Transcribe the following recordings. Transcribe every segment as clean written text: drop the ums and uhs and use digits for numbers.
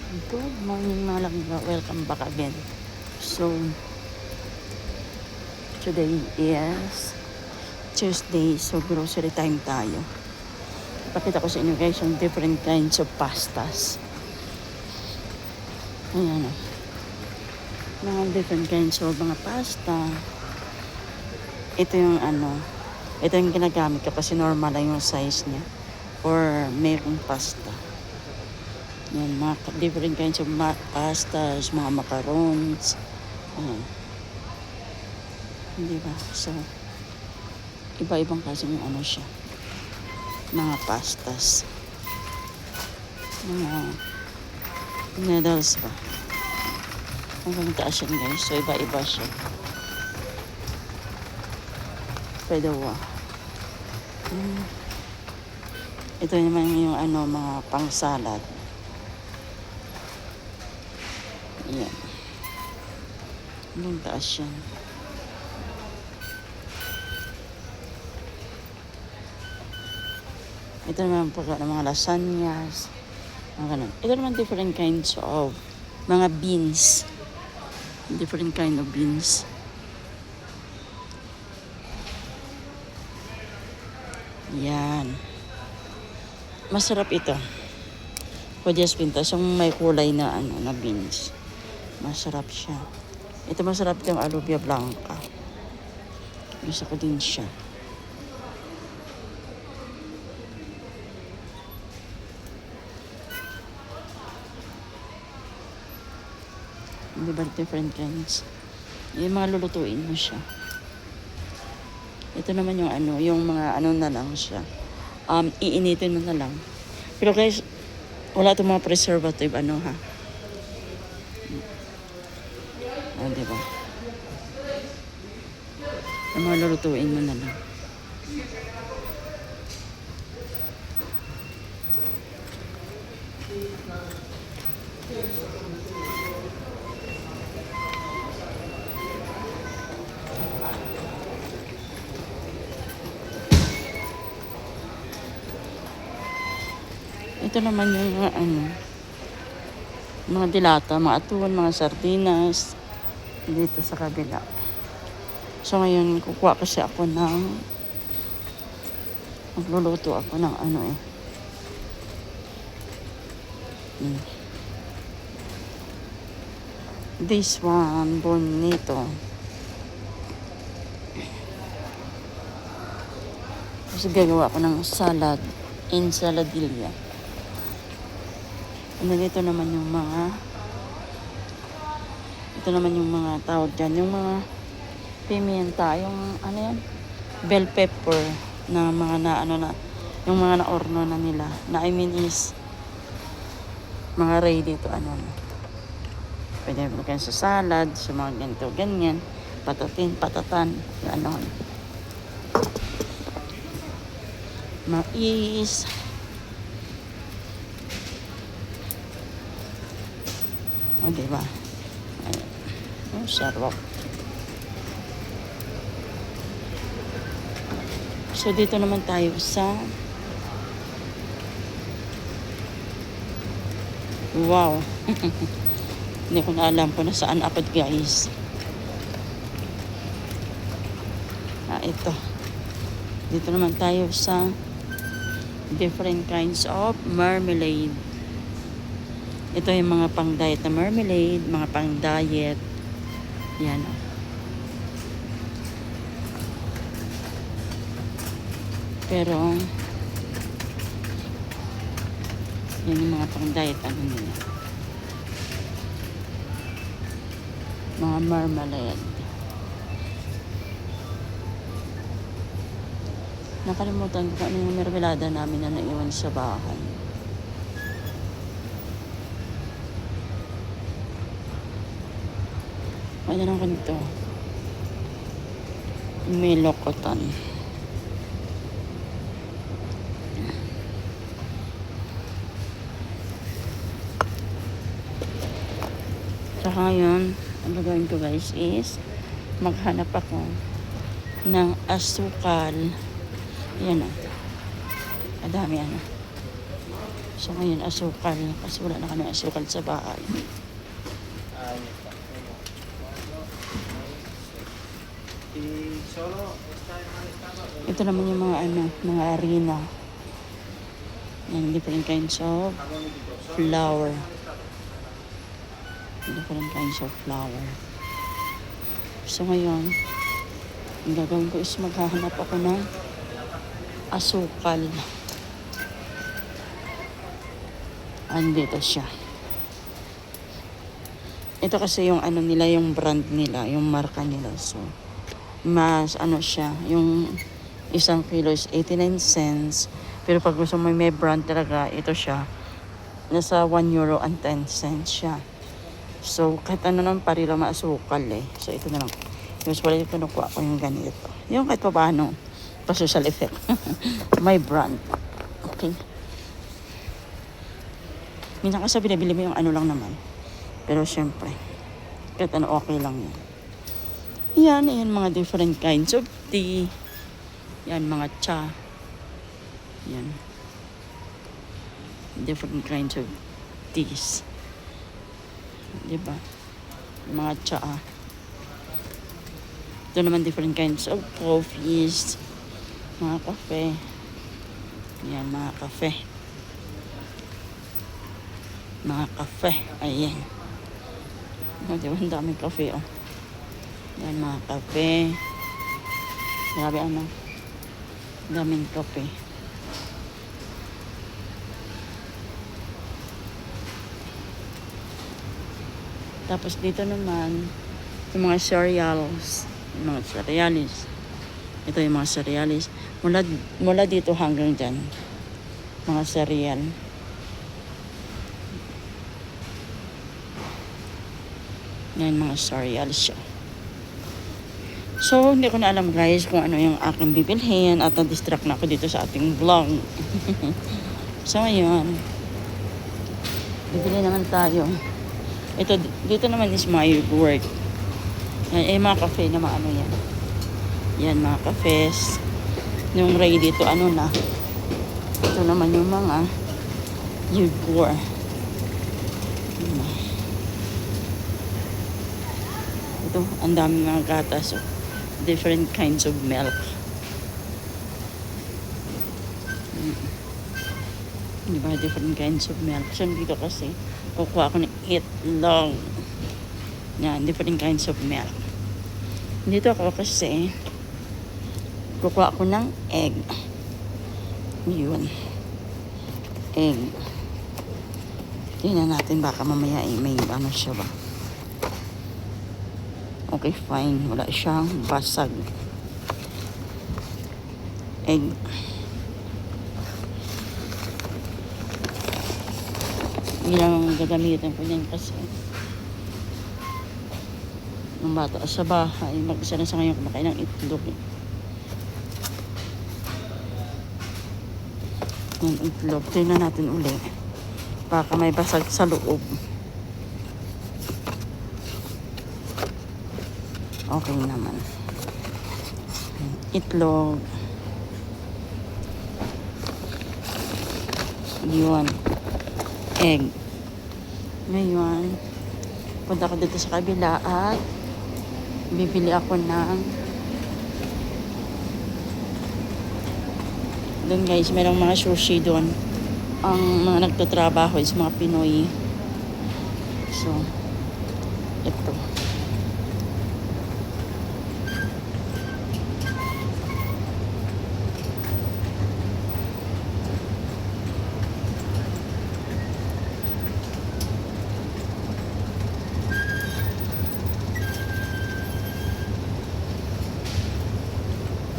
Good morning mga langga, welcome back again. So, today is Tuesday, so grocery time tayo. Ipakita ko sa inyo guys yung different kinds of pastas. Ayan o. Mga different kinds of mga pasta. Ito yung ito yung ginagamit kasi normal lang yung size niya. Or mayroong pasta. Yan, mga different kinds of pastas, mga macarons. Ayan. Hindi ba? So, iba-ibang kasi yung siya. Mga pastas. Mga noodles ba? Ang taas yan guys. So, iba-iba siya. Pwede wa. Ito naman yung mga pang salad. Ayan. Ang taas yan. Ito naman po ng mga lasagnas. Ito naman different kinds of mga beans. Different kind of beans. Yan. Masarap ito. Kudyas pintas yung may kulay na na beans. Masarap siya. Ito masarap yung alubia blanca. Gusto ko din siya. Hindi ba different kinds? Yung mga lulutuin mo siya. Ito naman yung yung mga na lang siya. Iinitin mo na lang. Pero guys, wala itong mga preservative ha. Diba? Yung mga lulutuin mo na lang. Ito naman yung mga dilata, mga atun, mga sardinas dito sa kabila. So ngayon kukuha kasi ako magluluto ako ng This one, bonito. Kasi gagawa ako ng salad, ensaladilla. And then ito naman yung mga tawag dyan, yung mga pimienta, yung yan, bell pepper na mga yung mga na-orno na nila, na I mean is mga ready to pwede mo sa salad, sa mga ganito, ganyan, patatan, mais, diba? Sarap. So dito naman tayo sa wow. Hindi ko na alam kung nasaan ako guys. Ito. Dito naman tayo sa different kinds of marmalade. Ito yung mga pang-diet na marmalade, mga pang-diet. Yan. Pero, yan yung mga pang-diet nila. Mga marmalade. Nakalimutan ko ano yung mermelada namin na naiwan sa bahay. Ano lang ko nito? Melokotan. Saka ngayon, ang gagawin ko guys is maghanap ako ng asukal. Yan Madami So ngayon asukal kasi wala na kami asukal sa bahay. Ito naman yung mga mga harina. Yan, different kinds of flour. Different kinds of flour. So ngayon, ang gagawin ko is maghahanap ako ng asukal. Andito siya. Ito kasi yung nila, yung brand nila, yung marka nila. So, mas siya, yung isang kilo is 89 cents. Pero pag gusto mo may brand talaga, ito siya. Nasa 1 euro and 10 cents siya. So, kahit naman parila maasukal eh. So, ito na lang. Usually, kinukuha ko yung ganito. Yung kahit pa paano, pa social effect. May brand. Okay. Minsan kasi binibili mo yung lang naman. Pero syempre, kahit okay lang yan. Yan mga different kinds of tea. Yan, mga cha. Yan. Different kinds of teas. Diba? Mga cha. Ito naman different kinds of coffees. Mga kafe. Yan, mga kafe. Mga kafe. Ayan. Diba? Ang daming kafe, oh. Yan, mga kafe. Grabe, daming kape. Tapos dito naman, yung mga cereals. Yung mga cerealis. Ito yung mga cerealis. Mula dito hanggang dyan. Mga cereal. Yan, mga cereals siya. So, hindi ko na alam guys kung ano yung aking bibilhin at na-distract na ako dito sa ating vlog. So, ngayon, bibili naman tayo. Ito, dito naman is my work. Yan, mga cafe na yan. Yan, mga cafes. Yung ready dito, na. Ito naman yung mga yogurt. Ito, ang dami mga gatas. So, different kinds of milk. Diba? Different kinds of milk. So, dito kasi, kukuha ako ng itlog. Yan, different kinds of milk. Dito ako kasi, kukuha ako ng egg. Yun. Egg. Tingnan natin, baka mamaya may siya ba. Okay, fine. Wala siyang basag. Egg. Yun ang gagamitin ko niyan kasi ng bata sa bahay. Mag-isa na sa ngayon kumakain ng itlog. Yung itlog. Tingnan natin uli. Baka may basag sa loob. Okay naman. Itlog. Yun. Egg. Ngayon, punta ko dito sa kabila at bibili ako ng doon guys, merong mga sushi doon. Ang mga nagtatrabaho is mga Pinoy. So, ito.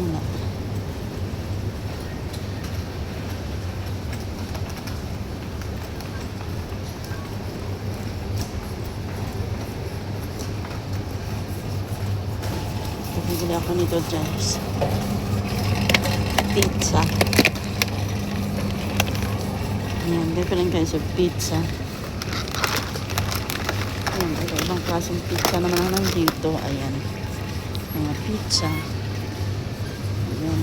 Wala. Bibili ako nito guys. Pizza. Ayan, different kinds of pizza. Ayan, ibang klaseng pizza naman ang nandito. Ayan. Mga pizza. Ayan.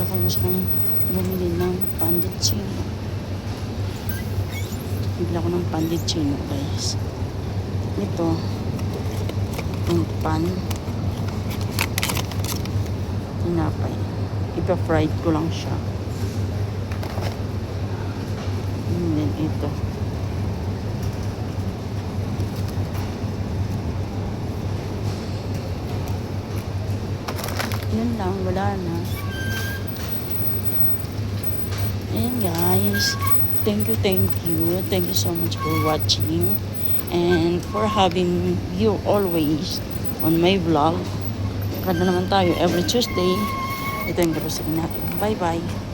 Saka gusto kong bumili ng pandit chino. Bigla ko ng pandit chino, guys. Ito, yung pan. Tinapay. Ipa-fried ko lang siya. And then ito. Yun lang, wala na. Ayan guys. Thank you. Thank you so much for watching. And for having you always on my vlog. Kada naman tayo every Tuesday. Ito yung grocery natin. Bye-bye.